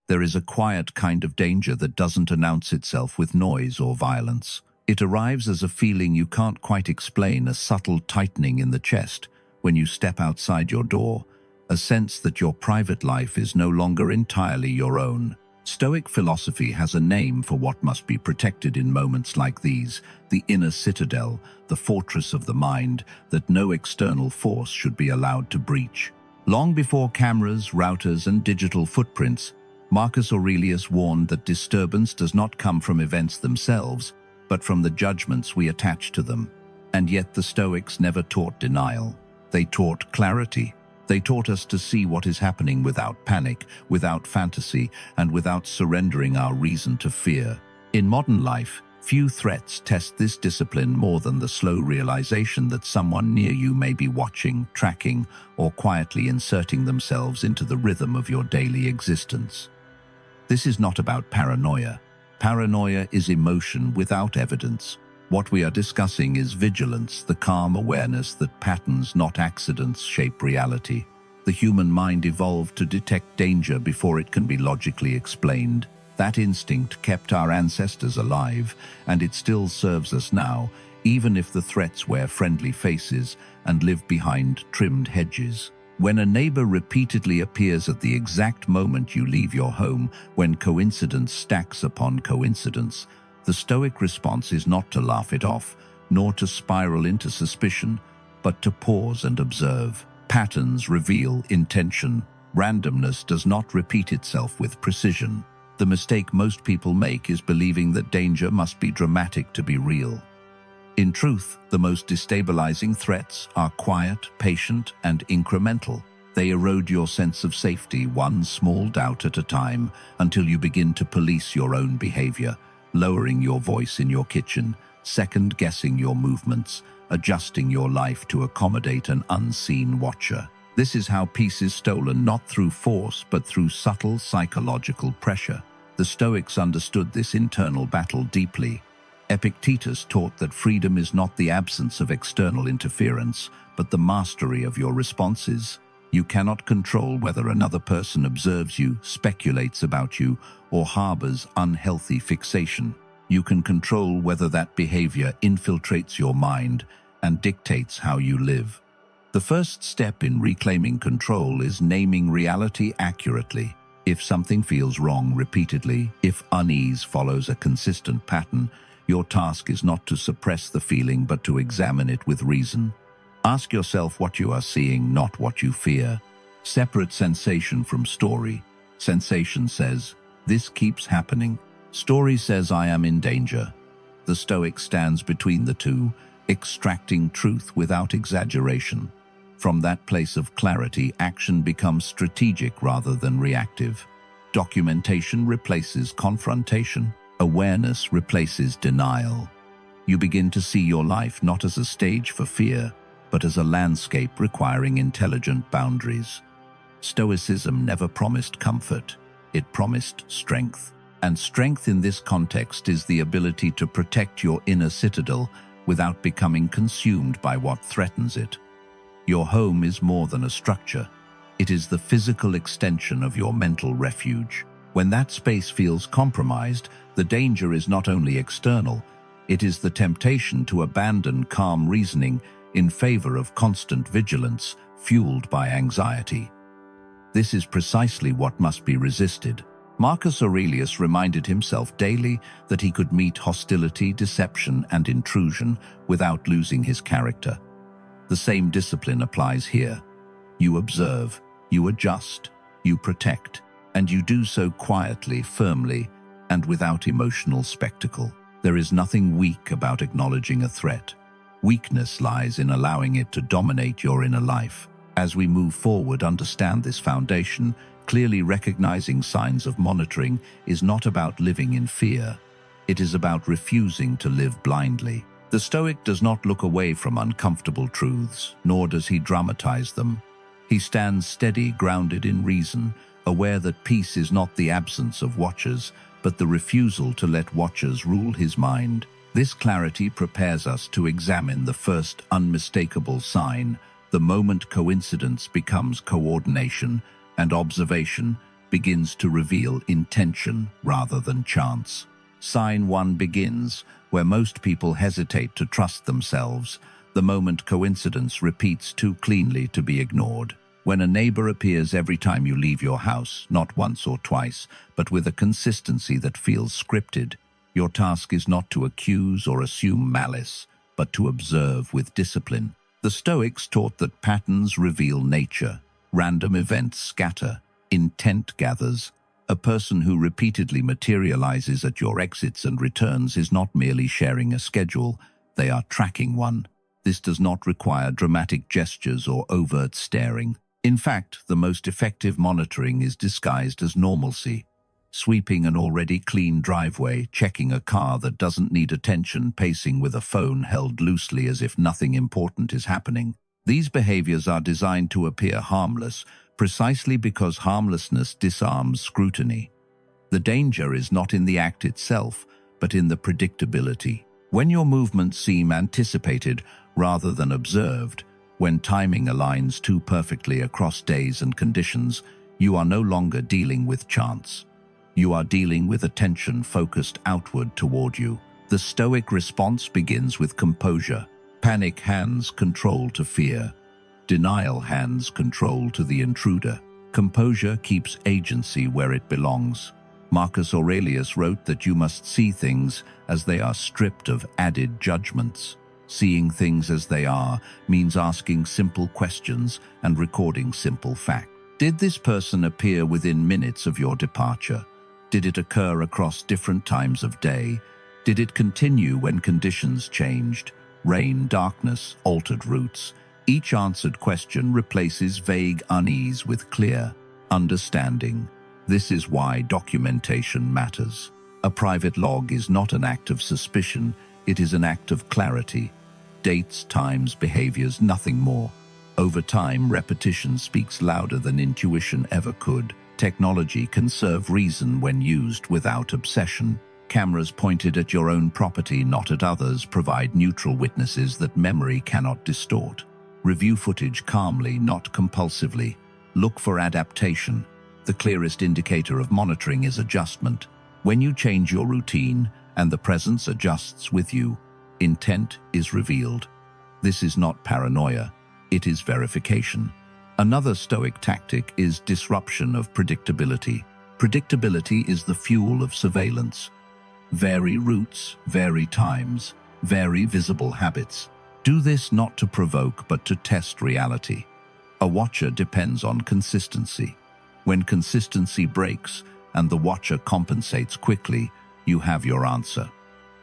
There is a quiet kind of danger that doesn't announce itself with noise or violence. It arrives as a feeling you can't quite explain, a subtle tightening in the chest when you step outside your door, a sense that your private life is no longer entirely your own. Stoic philosophy has a name for what must be protected in moments like these, the inner citadel, the fortress of the mind that no external force should be allowed to breach. Long before cameras, routers, and digital footprints, Marcus Aurelius warned that disturbance does not come from events themselves, but from the judgments we attach to them. And yet the Stoics never taught denial. They taught clarity. They taught us to see what is happening without panic, without fantasy, and without surrendering our reason to fear. In modern life, few threats test this discipline more than the slow realization that someone near you may be watching, tracking, or quietly inserting themselves into the rhythm of your daily existence. This is not about paranoia. Paranoia is emotion without evidence. What we are discussing is vigilance, the calm awareness that patterns, not accidents, shape reality. The human mind evolved to detect danger before it can be logically explained. That instinct kept our ancestors alive, and it still serves us now, even if the threats wear friendly faces and live behind trimmed hedges. When a neighbor repeatedly appears at the exact moment you leave your home, when coincidence stacks upon coincidence, the Stoic response is not to laugh it off, nor to spiral into suspicion, but to pause and observe. Patterns reveal intention. Randomness does not repeat itself with precision. The mistake most people make is believing that danger must be dramatic to be real. In truth, the most destabilizing threats are quiet, patient, and incremental. They erode your sense of safety one small doubt at a time until you begin to police your own behavior, lowering your voice in your kitchen, second-guessing your movements, adjusting your life to accommodate an unseen watcher. This is how peace is stolen, not through force, but through subtle psychological pressure. The Stoics understood this internal battle deeply. Epictetus taught that freedom is not the absence of external interference, but the mastery of your responses. You cannot control whether another person observes you, speculates about you, or harbors unhealthy fixation. You can control whether that behavior infiltrates your mind and dictates how you live. The first step in reclaiming control is naming reality accurately. If something feels wrong repeatedly, if unease follows a consistent pattern, your task is not to suppress the feeling but to examine it with reason. Ask yourself what you are seeing, not what you fear. Separate sensation from story. Sensation says, "This keeps happening." Story says, "I am in danger." The Stoic stands between the two, extracting truth without exaggeration. From that place of clarity, action becomes strategic rather than reactive. Documentation replaces confrontation. Awareness replaces denial. You begin to see your life not as a stage for fear, but as a landscape requiring intelligent boundaries. Stoicism never promised comfort. It promised strength. And strength in this context is the ability to protect your inner citadel without becoming consumed by what threatens it. Your home is more than a structure. It is the physical extension of your mental refuge. When that space feels compromised, the danger is not only external, it is the temptation to abandon calm reasoning in favor of constant vigilance, fueled by anxiety. This is precisely what must be resisted. Marcus Aurelius reminded himself daily that he could meet hostility, deception, and intrusion without losing his character. The same discipline applies here. You observe, you adjust, you protect, and you do so quietly, firmly, and without emotional spectacle. There is nothing weak about acknowledging a threat. Weakness lies in allowing it to dominate your inner life. As we move forward, understand this foundation. Clearly recognizing signs of monitoring is not about living in fear. It is about refusing to live blindly. The Stoic does not look away from uncomfortable truths, nor does he dramatize them. He stands steady, grounded in reason, aware that peace is not the absence of watchers, but the refusal to let watchers rule his mind. This clarity prepares us to examine the first unmistakable sign, the moment coincidence becomes coordination and observation begins to reveal intention rather than chance. Sign 1 begins where most people hesitate to trust themselves, the moment coincidence repeats too cleanly to be ignored. When a neighbor appears every time you leave your house, not once or twice, but with a consistency that feels scripted, your task is not to accuse or assume malice, but to observe with discipline. The Stoics taught that patterns reveal nature, random events scatter, intent gathers. A person who repeatedly materializes at your exits and returns is not merely sharing a schedule, they are tracking one. This does not require dramatic gestures or overt staring. In fact, the most effective monitoring is disguised as normalcy. Sweeping an already clean driveway, checking a car that doesn't need attention, pacing with a phone held loosely as if nothing important is happening. These behaviors are designed to appear harmless, precisely because harmlessness disarms scrutiny. The danger is not in the act itself, but in the predictability. When your movements seem anticipated rather than observed, when timing aligns too perfectly across days and conditions, you are no longer dealing with chance. You are dealing with attention focused outward toward you. The Stoic response begins with composure. Panic hands control to fear. Denial hands control to the intruder. Composure keeps agency where it belongs. Marcus Aurelius wrote that you must see things as they are stripped of added judgments. Seeing things as they are means asking simple questions and recording simple facts. Did this person appear within minutes of your departure? Did it occur across different times of day? Did it continue when conditions changed? Rain, darkness, altered routes. Each answered question replaces vague unease with clear understanding. This is why documentation matters. A private log is not an act of suspicion, it is an act of clarity. Dates, times, behaviors, nothing more. Over time, repetition speaks louder than intuition ever could. Technology can serve reason when used without obsession. Cameras pointed at your own property, not at others, provide neutral witnesses that memory cannot distort. Review footage calmly, not compulsively. Look for adaptation. The clearest indicator of monitoring is adjustment. When you change your routine and the presence adjusts with you, intent is revealed. This is not paranoia, it is verification. Another Stoic tactic is disruption of predictability. Predictability is the fuel of surveillance. Vary routes, vary times, vary visible habits. Do this not to provoke but to test reality. A watcher depends on consistency. When consistency breaks and the watcher compensates quickly, you have your answer.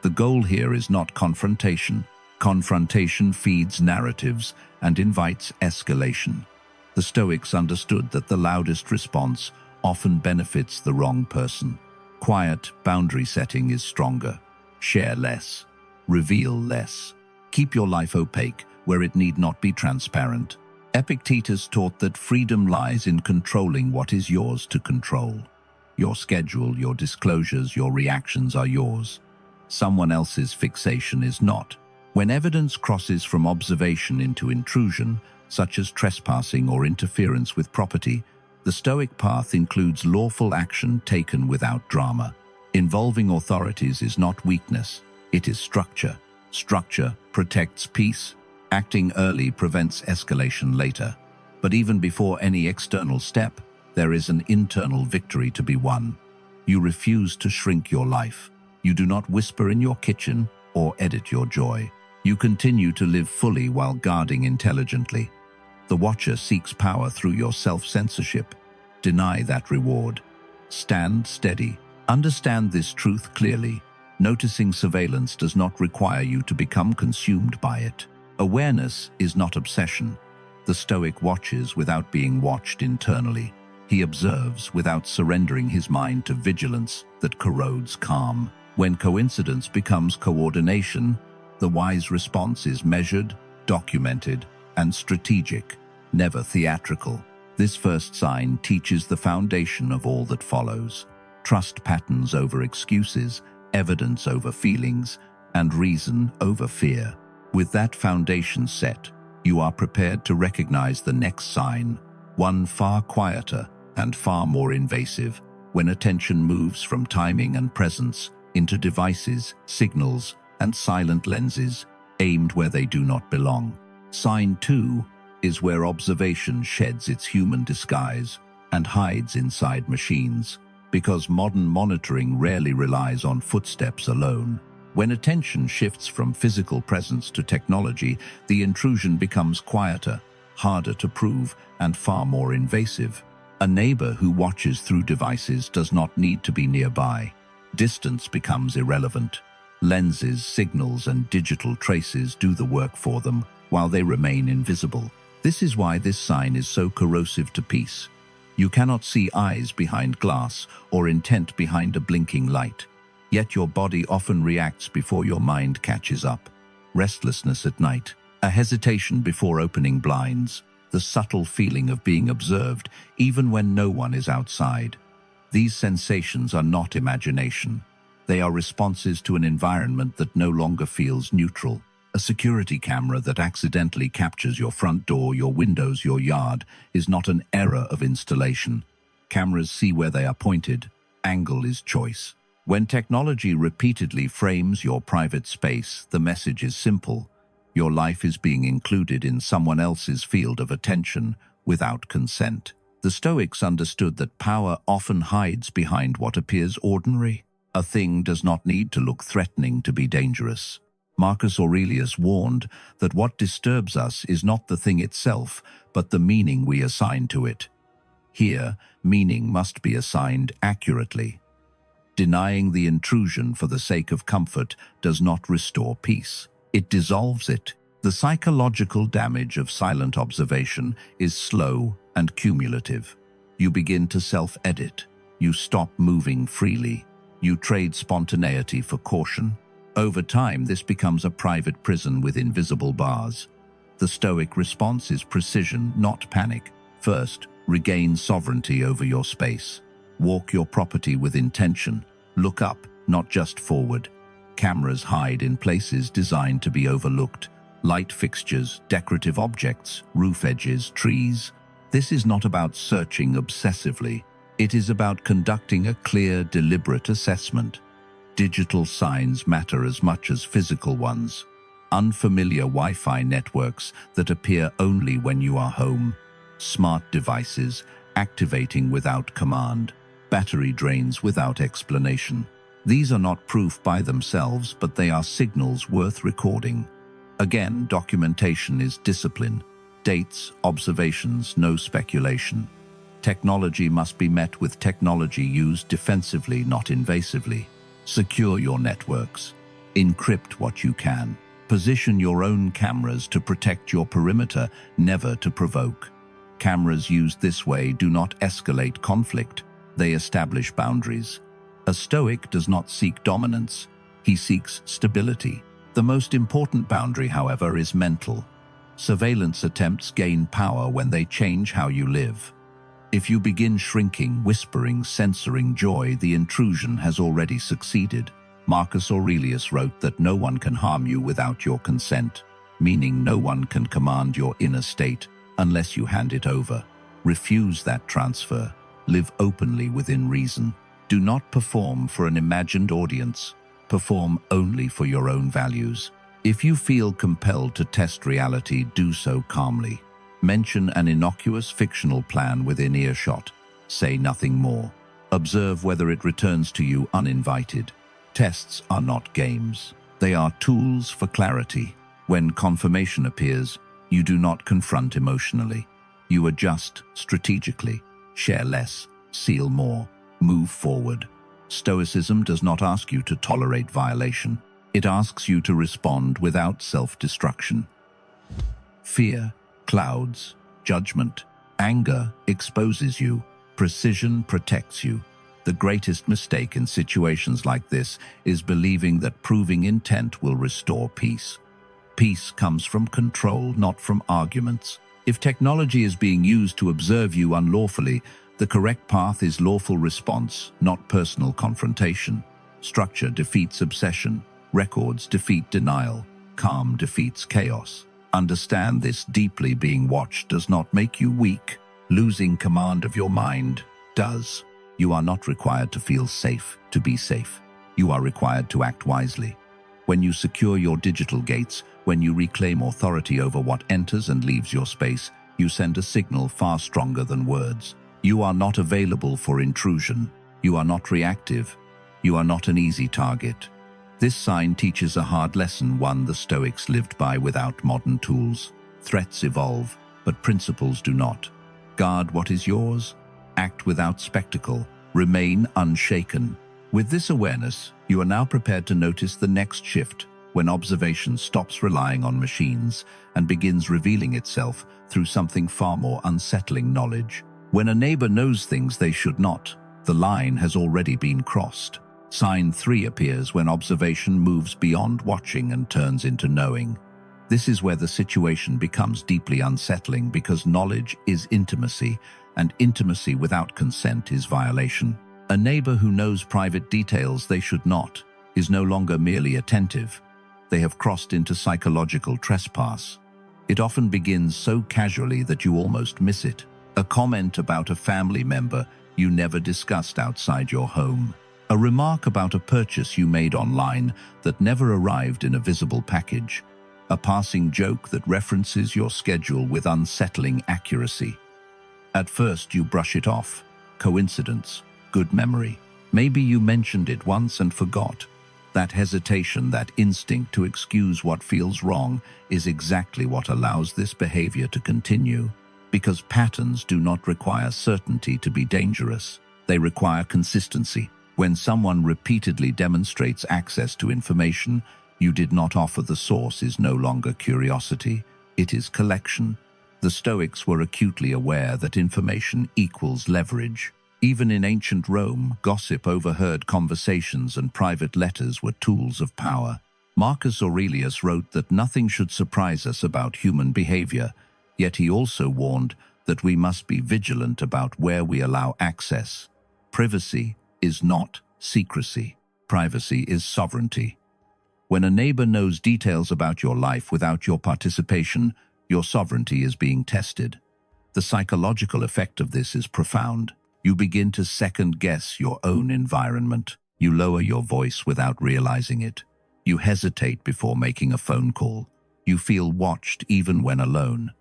The goal here is not confrontation. Confrontation feeds narratives and invites escalation. The Stoics understood that the loudest response often benefits the wrong person. Quiet, boundary setting is stronger. Share less. Reveal less. Keep your life opaque where it need not be transparent. Epictetus taught that freedom lies in controlling what is yours to control. Your schedule, your disclosures, your reactions are yours. Someone else's fixation is not. When evidence crosses from observation into intrusion, such as trespassing or interference with property, the Stoic path includes lawful action taken without drama. Involving authorities is not weakness, it is structure. Structure protects peace. Acting early prevents escalation later. But even before any external step, there is an internal victory to be won. You refuse to shrink your life. You do not whisper in your kitchen or edit your joy. You continue to live fully while guarding intelligently. The watcher seeks power through your self-censorship. Deny that reward. Stand steady. Understand this truth clearly. Noticing surveillance does not require you to become consumed by it. Awareness is not obsession. The Stoic watches without being watched internally. He observes without surrendering his mind to vigilance that corrodes calm. When coincidence becomes coordination, the wise response is measured, documented, and strategic, never theatrical. This first sign teaches the foundation of all that follows. Trust patterns over excuses, evidence over feelings, and reason over fear. With that foundation set, you are prepared to recognize the next sign, one far quieter, and far more invasive when attention moves from timing and presence into devices, signals, and silent lenses aimed where they do not belong. Sign 2 is where observation sheds its human disguise and hides inside machines, because modern monitoring rarely relies on footsteps alone. When attention shifts from physical presence to technology, the intrusion becomes quieter, harder to prove, and far more invasive. A neighbor who watches through devices does not need to be nearby. Distance becomes irrelevant. Lenses, signals, and digital traces do the work for them, while they remain invisible. This is why this sign is so corrosive to peace. You cannot see eyes behind glass or intent behind a blinking light. Yet your body often reacts before your mind catches up. Restlessness at night, a hesitation before opening blinds, the subtle feeling of being observed even when no one is outside. These sensations are not imagination. They are responses to an environment that no longer feels neutral. A security camera that accidentally captures your front door, your windows, your yard is not an error of installation. Cameras see where they are pointed. Angle is choice. When technology repeatedly frames your private space, the message is simple. Your life is being included in someone else's field of attention without consent. The Stoics understood that power often hides behind what appears ordinary. A thing does not need to look threatening to be dangerous. Marcus Aurelius warned that what disturbs us is not the thing itself, but the meaning we assign to it. Here, meaning must be assigned accurately. Denying the intrusion for the sake of comfort does not restore peace. It dissolves it. The psychological damage of silent observation is slow and cumulative. You begin to self-edit. You stop moving freely. You trade spontaneity for caution. Over time, this becomes a private prison with invisible bars. The Stoic response is precision, not panic. First, regain sovereignty over your space. Walk your property with intention. Look up, not just forward. Cameras hide in places designed to be overlooked. Light fixtures, decorative objects, roof edges, trees. This is not about searching obsessively. It is about conducting a clear, deliberate assessment. Digital signs matter as much as physical ones. Unfamiliar Wi-Fi networks that appear only when you are home. Smart devices activating without command. Battery drains without explanation. These are not proof by themselves, but they are signals worth recording. Again, documentation is discipline. Dates, observations, no speculation. Technology must be met with technology used defensively, not invasively. Secure your networks. Encrypt what you can. Position your own cameras to protect your perimeter, never to provoke. Cameras used this way do not escalate conflict. They establish boundaries. A Stoic does not seek dominance. He seeks stability. The most important boundary, however, is mental. Surveillance attempts gain power when they change how you live. If you begin shrinking, whispering, censoring joy, the intrusion has already succeeded. Marcus Aurelius wrote that no one can harm you without your consent, meaning no one can command your inner state unless you hand it over. Refuse that transfer. Live openly within reason. Do not perform for an imagined audience. Perform only for your own values. If you feel compelled to test reality, do so calmly. Mention an innocuous fictional plan within earshot. Say nothing more. Observe whether it returns to you uninvited. Tests are not games. They are tools for clarity. When confirmation appears, you do not confront emotionally. You adjust strategically. Share less. Seal more. Move forward. Stoicism does not ask you to tolerate violation. It asks you to respond without self-destruction. Fear clouds judgment. Anger exposes you. Precision protects you. The greatest mistake in situations like this is believing that proving intent will restore peace. Peace comes from control, not from arguments. If technology is being used to observe you unlawfully, the correct path is lawful response, not personal confrontation. Structure defeats obsession. Records defeat denial. Calm defeats chaos. Understand this deeply. Being watched does not make you weak. Losing command of your mind does. You are not required to feel safe to be safe. You are required to act wisely. When you secure your digital gates, when you reclaim authority over what enters and leaves your space, you send a signal far stronger than words. You are not available for intrusion. You are not reactive. You are not an easy target. This sign teaches a hard lesson, one the Stoics lived by without modern tools. Threats evolve, but principles do not. Guard what is yours. Act without spectacle. Remain unshaken. With this awareness, you are now prepared to notice the next shift, when observation stops relying on machines and begins revealing itself through something far more unsettling: knowledge. When a neighbor knows things they should not, the line has already been crossed. Sign 3 appears when observation moves beyond watching and turns into knowing. This is where the situation becomes deeply unsettling, because knowledge is intimacy, and intimacy without consent is violation. A neighbor who knows private details they should not is no longer merely attentive. They have crossed into psychological trespass. It often begins so casually that you almost miss it. A comment about a family member you never discussed outside your home. A remark about a purchase you made online that never arrived in a visible package. A passing joke that references your schedule with unsettling accuracy. At first you brush it off. Coincidence. Good memory. Maybe you mentioned it once and forgot. That hesitation, that instinct to excuse what feels wrong, is exactly what allows this behavior to continue. Because patterns do not require certainty to be dangerous. They require consistency. When someone repeatedly demonstrates access to information you did not offer, the source is no longer curiosity, it is collection. The Stoics were acutely aware that information equals leverage. Even in ancient Rome, gossip, overheard conversations, and private letters were tools of power. Marcus Aurelius wrote that nothing should surprise us about human behavior, yet he also warned that we must be vigilant about where we allow access. Privacy is not secrecy. Privacy is sovereignty. When a neighbor knows details about your life without your participation, your sovereignty is being tested. The psychological effect of this is profound. You begin to second-guess your own environment. You lower your voice without realizing it. You hesitate before making a phone call. You feel watched even when alone.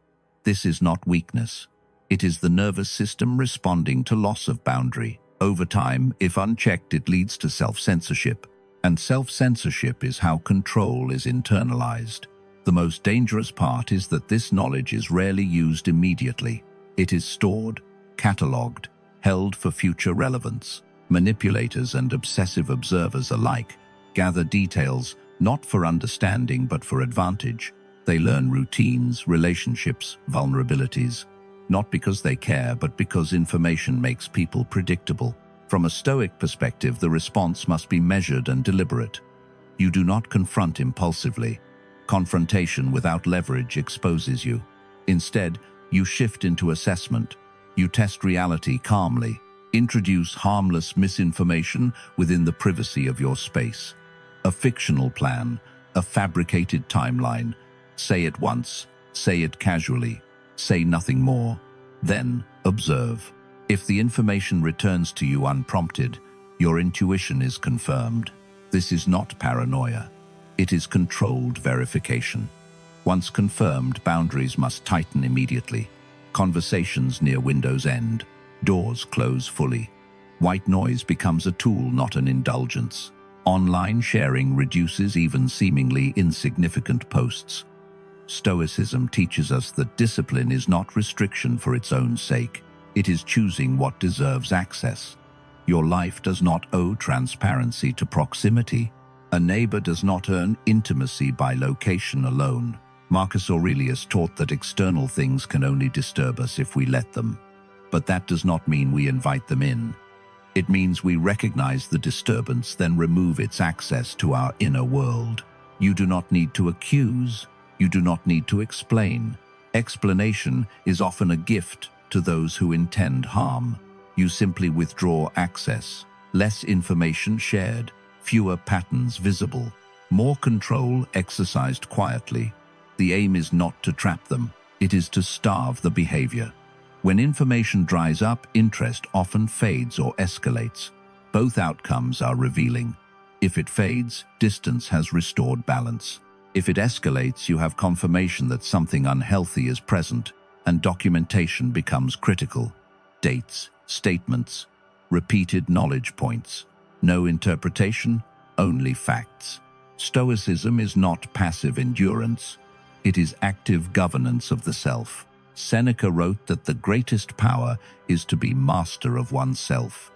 This is not weakness. It is the nervous system responding to loss of boundary. Over time, if unchecked, it leads to self-censorship. And self-censorship is how control is internalized. The most dangerous part is that this knowledge is rarely used immediately. It is stored, catalogued, held for future relevance. Manipulators and obsessive observers alike gather details not for understanding but for advantage. They learn routines, relationships, vulnerabilities, not because they care but because information makes people predictable. From a Stoic perspective, the response must be measured and deliberate. You do not confront impulsively. Confrontation without leverage exposes you. Instead, you shift into assessment. You test reality calmly. Introduce harmless misinformation within the privacy of your space. A fictional plan, a fabricated timeline. Say it once, say it casually, say nothing more. Then observe. If the information returns to you unprompted, your intuition is confirmed. This is not paranoia. It is controlled verification. Once confirmed, boundaries must tighten immediately. Conversations near windows end. Doors close fully. White noise becomes a tool, not an indulgence. Online sharing reduces even seemingly insignificant posts. Stoicism teaches us that discipline is not restriction for its own sake. It is choosing what deserves access. Your life does not owe transparency to proximity. A neighbor does not earn intimacy by location alone. Marcus Aurelius taught that external things can only disturb us if we let them. But that does not mean we invite them in. It means we recognize the disturbance, then remove its access to our inner world. You do not need to accuse. You do not need to explain. Explanation is often a gift to those who intend harm. You simply withdraw access. Less information shared, fewer patterns visible, more control exercised quietly. The aim is not to trap them. It is to starve the behavior. When information dries up, interest often fades or escalates. Both outcomes are revealing. If it fades, distance has restored balance. If it escalates, you have confirmation that something unhealthy is present, and documentation becomes critical. Dates, statements, repeated knowledge points. No interpretation, only facts. Stoicism is not passive endurance. It is active governance of the self. Seneca wrote that the greatest power is to be master of oneself.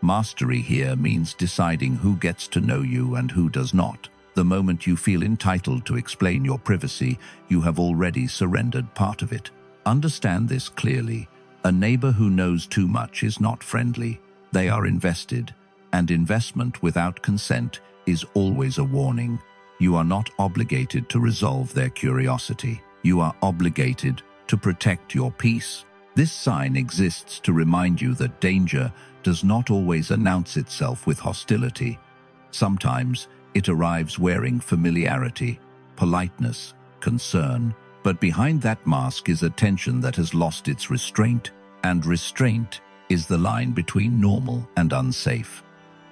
Mastery here means deciding who gets to know you and who does not. The moment you feel entitled to explain your privacy, you have already surrendered part of it. Understand this clearly. A neighbor who knows too much is not friendly. They are invested, and investment without consent is always a warning. You are not obligated to resolve their curiosity. You are obligated to protect your peace. This sign exists to remind you that danger does not always announce itself with hostility. Sometimes it arrives wearing familiarity, politeness, concern, but behind that mask is a tension that has lost its restraint, and restraint is the line between normal and unsafe.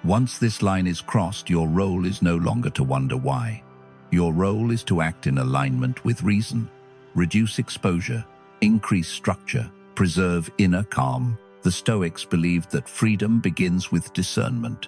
Once this line is crossed, your role is no longer to wonder why. Your role is to act in alignment with reason, reduce exposure, increase structure, preserve inner calm. The Stoics believed that freedom begins with discernment,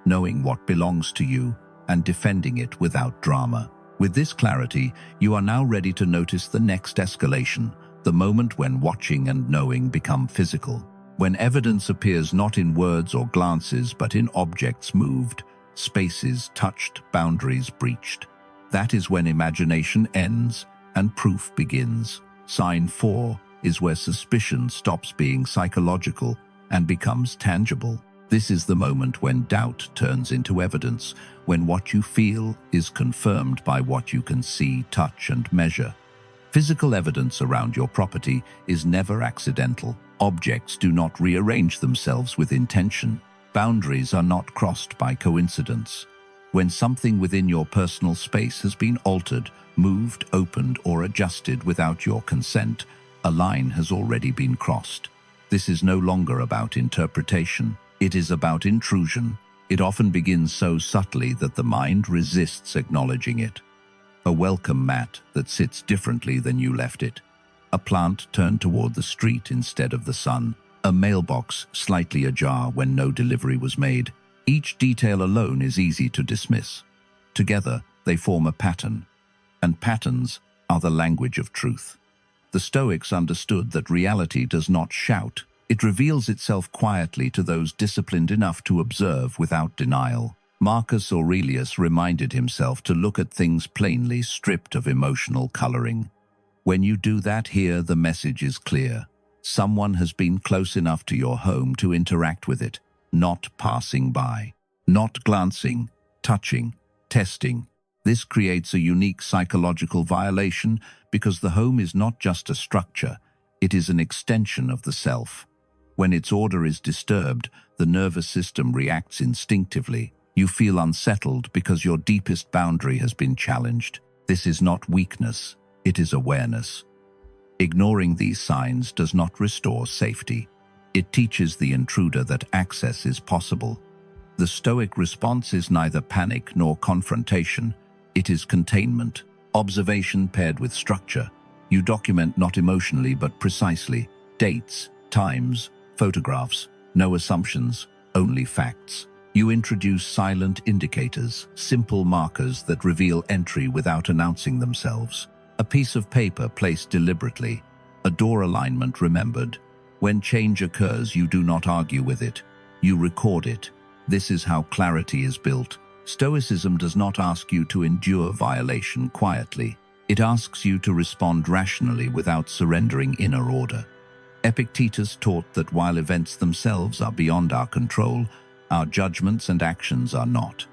knowing what belongs to you and defending it without drama. With this clarity, you are now ready to notice the next escalation, the moment when watching and knowing become physical. When evidence appears not in words or glances but in objects moved, spaces touched, boundaries breached. That is when imagination ends and proof begins. Sign 4 is where suspicion stops being psychological and becomes tangible. This is the moment when doubt turns into evidence, when what you feel is confirmed by what you can see, touch, and measure. Physical evidence around your property is never accidental. Objects do not rearrange themselves with intention. Boundaries are not crossed by coincidence. When something within your personal space has been altered, moved, opened, or adjusted without your consent, a line has already been crossed. This is no longer about interpretation. It is about intrusion. It often begins so subtly that the mind resists acknowledging it. A welcome mat that sits differently than you left it. A plant turned toward the street instead of the sun. A mailbox slightly ajar when no delivery was made. Each detail alone is easy to dismiss. Together, they form a pattern, and patterns are the language of truth. The Stoics understood that reality does not shout. It reveals itself quietly to those disciplined enough to observe without denial. Marcus Aurelius reminded himself to look at things plainly, stripped of emotional coloring. When you do that here, the message is clear. Someone has been close enough to your home to interact with it, not passing by, not glancing, touching, testing. This creates a unique psychological violation because the home is not just a structure, it is an extension of the self. When its order is disturbed, the nervous system reacts instinctively. You feel unsettled because your deepest boundary has been challenged. This is not weakness, it is awareness. Ignoring these signs does not restore safety. It teaches the intruder that access is possible. The Stoic response is neither panic nor confrontation. It is containment, observation paired with structure. You document not emotionally but precisely. Dates, times, photographs, no assumptions, only facts. You introduce silent indicators, simple markers that reveal entry without announcing themselves. A piece of paper placed deliberately, a door alignment remembered. When change occurs, you do not argue with it. You record it. This is how clarity is built. Stoicism does not ask you to endure violation quietly. It asks you to respond rationally without surrendering inner order. Epictetus taught that while events themselves are beyond our control, our judgments and actions are not.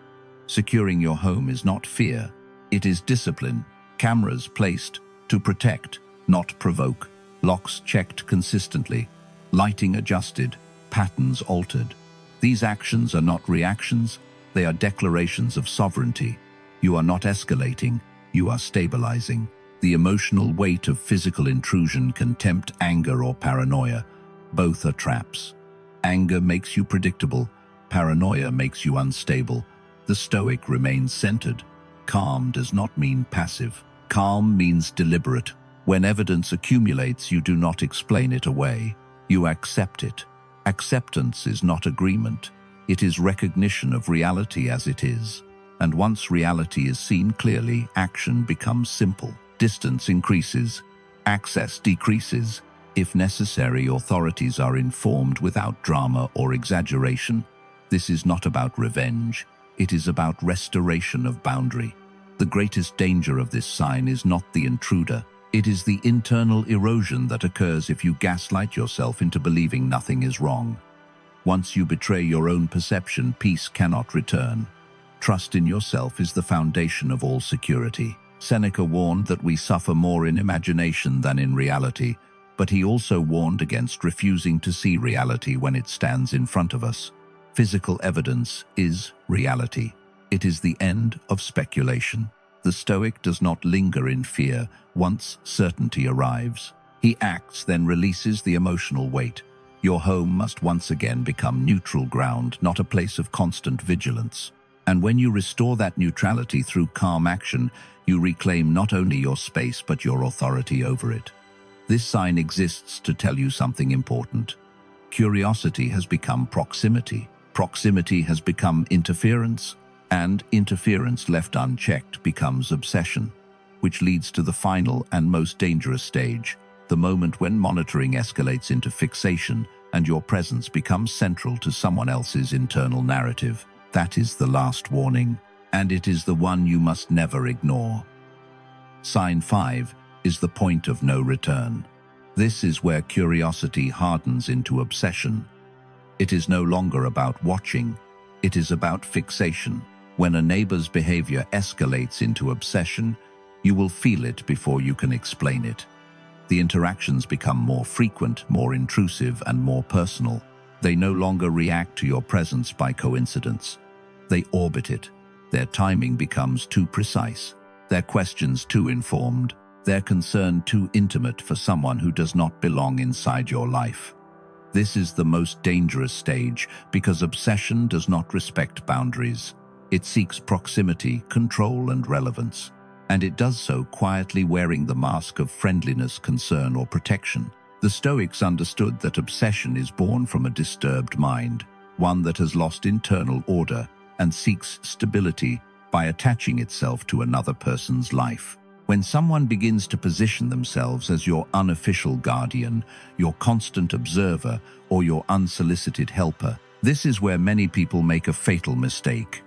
Securing your home is not fear, it is discipline. Cameras placed to protect, not provoke. Locks checked consistently. Lighting adjusted. Patterns altered. These actions are not reactions, they are declarations of sovereignty. You are not escalating, you are stabilizing. The emotional weight of physical intrusion can tempt anger or paranoia, Both are traps. Anger makes you predictable. Paranoia makes you unstable. The Stoic remains centered. Calm does not mean passive. Calm means deliberate. When evidence accumulates, you do not explain it away. You accept it. Acceptance is not agreement. It is recognition of reality as it is. And once reality is seen clearly, action becomes simple. Distance increases. Access decreases. If necessary, authorities are informed without drama or exaggeration. This is not about revenge. It is about restoration of boundary. The greatest danger of this sign is not the intruder. It is the internal erosion that occurs if you gaslight yourself into believing nothing is wrong. Once you betray your own perception, peace cannot return. Trust in yourself is the foundation of all security. Seneca warned that we suffer more in imagination than in reality, but he also warned against refusing to see reality when it stands in front of us. Physical evidence is reality. It is the end of speculation. The Stoic does not linger in fear once certainty arrives. He acts, then releases the emotional weight. Your home must once again become neutral ground, not a place of constant vigilance. And when you restore that neutrality through calm action, you reclaim not only your space but your authority over it. This sign exists to tell you something important. Curiosity has become proximity. Proximity has become interference. And interference left unchecked becomes obsession, which leads to the final and most dangerous stage, the moment when monitoring escalates into fixation and your presence becomes central to someone else's internal narrative. That is the last warning, and it is the one you must never ignore. Sign 5 is the point of no return. This is where curiosity hardens into obsession. It is no longer about watching, it is about fixation. When a neighbor's behavior escalates into obsession, you will feel it before you can explain it. The interactions become more frequent, more intrusive, and more personal. They no longer react to your presence by coincidence. They orbit it. Their timing becomes too precise. Their questions too informed. Their concern too intimate for someone who does not belong inside your life. This is the most dangerous stage because obsession does not respect boundaries. It seeks proximity, control, and relevance. And it does so quietly wearing the mask of friendliness, concern, or protection. The Stoics understood that obsession is born from a disturbed mind, one that has lost internal order and seeks stability by attaching itself to another person's life. When someone begins to position themselves as your unofficial guardian, your constant observer, or your unsolicited helper, this is where many people make a fatal mistake.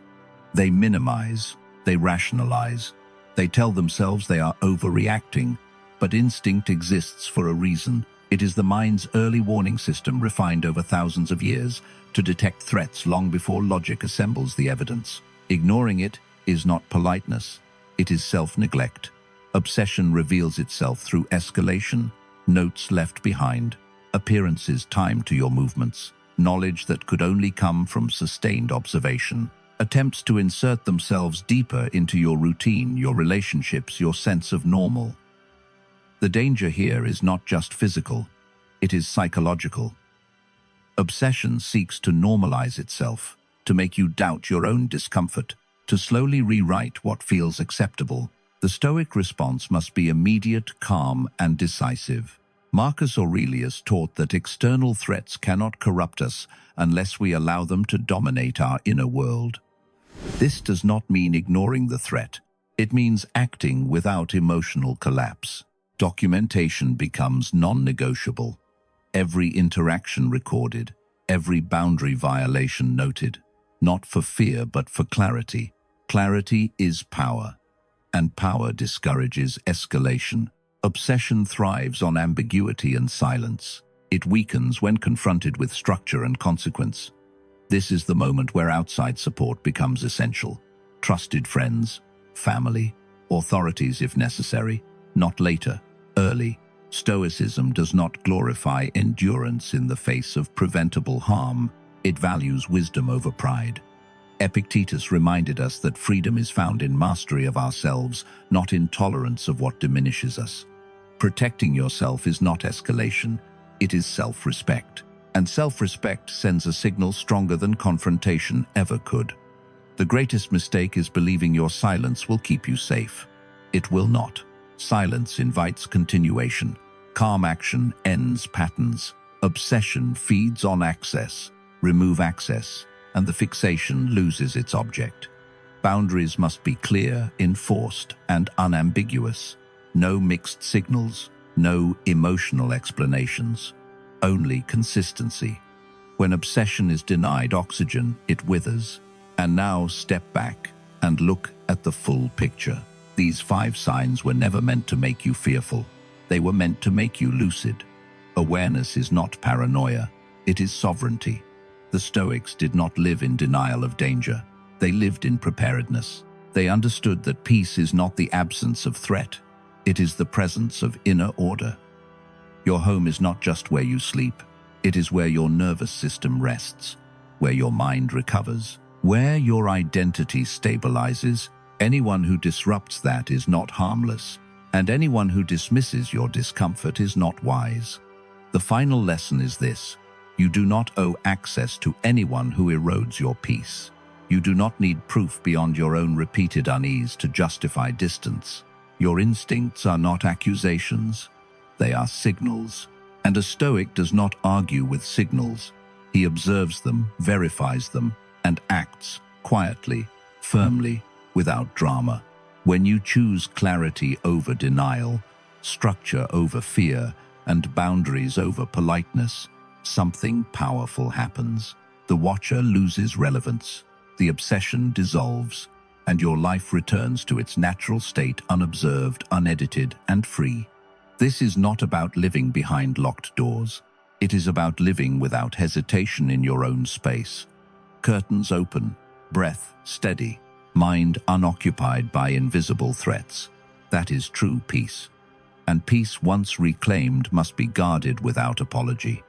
They minimize, they rationalize, they tell themselves they are overreacting, but instinct exists for a reason. It is the mind's early warning system refined over thousands of years to detect threats long before logic assembles the evidence. Ignoring it is not politeness, it is self-neglect. Obsession reveals itself through escalation, notes left behind, appearances timed to your movements, knowledge that could only come from sustained observation. Attempts to insert themselves deeper into your routine, your relationships, your sense of normal. The danger here is not just physical, it is psychological. Obsession seeks to normalize itself, to make you doubt your own discomfort, to slowly rewrite what feels acceptable. The Stoic response must be immediate, calm, and decisive. Marcus Aurelius taught that external threats cannot corrupt us unless we allow them to dominate our inner world. This does not mean ignoring the threat. It means acting without emotional collapse. Documentation becomes non-negotiable. Every interaction recorded, every boundary violation noted, not for fear but for clarity. Clarity is power, and power discourages escalation. Obsession thrives on ambiguity and silence. It weakens when confronted with structure and consequence. This is the moment where outside support becomes essential. Trusted friends, family, authorities if necessary, not later, early. Stoicism does not glorify endurance in the face of preventable harm. It values wisdom over pride. Epictetus reminded us that freedom is found in mastery of ourselves, not in tolerance of what diminishes us. Protecting yourself is not escalation. It is self-respect. And self-respect sends a signal stronger than confrontation ever could. The greatest mistake is believing your silence will keep you safe. It will not. Silence invites continuation. Calm action ends patterns. Obsession feeds on access. Remove access, and the fixation loses its object. Boundaries must be clear, enforced, and unambiguous. No mixed signals, no emotional explanations. Only consistency. When obsession is denied oxygen, it withers. And now step back and look at the full picture. These 5 signs were never meant to make you fearful. They were meant to make you lucid. Awareness is not paranoia. It is sovereignty. The Stoics did not live in denial of danger. They lived in preparedness. They understood that peace is not the absence of threat. It is the presence of inner order. Your home is not just where you sleep. It is where your nervous system rests, where your mind recovers, where your identity stabilizes. Anyone who disrupts that is not harmless, and anyone who dismisses your discomfort is not wise. The final lesson is this: you do not owe access to anyone who erodes your peace. You do not need proof beyond your own repeated unease to justify distance. Your instincts are not accusations. They are signals. And a Stoic does not argue with signals. He observes them, verifies them, and acts quietly, firmly, without drama. When you choose clarity over denial, structure over fear, and boundaries over politeness, something powerful happens. The watcher loses relevance. The obsession dissolves, and your life returns to its natural state, unobserved, unedited, and free. This is not about living behind locked doors. It is about living without hesitation in your own space. Curtains open, breath steady, mind unoccupied by invisible threats. That is true peace. And peace once reclaimed must be guarded without apology.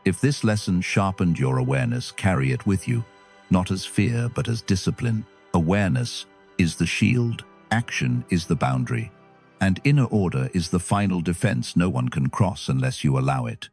If this lesson sharpened your awareness, carry it with you, not as fear but as discipline. Awareness is the shield, action is the boundary, and inner order is the final defense no one can cross unless you allow it.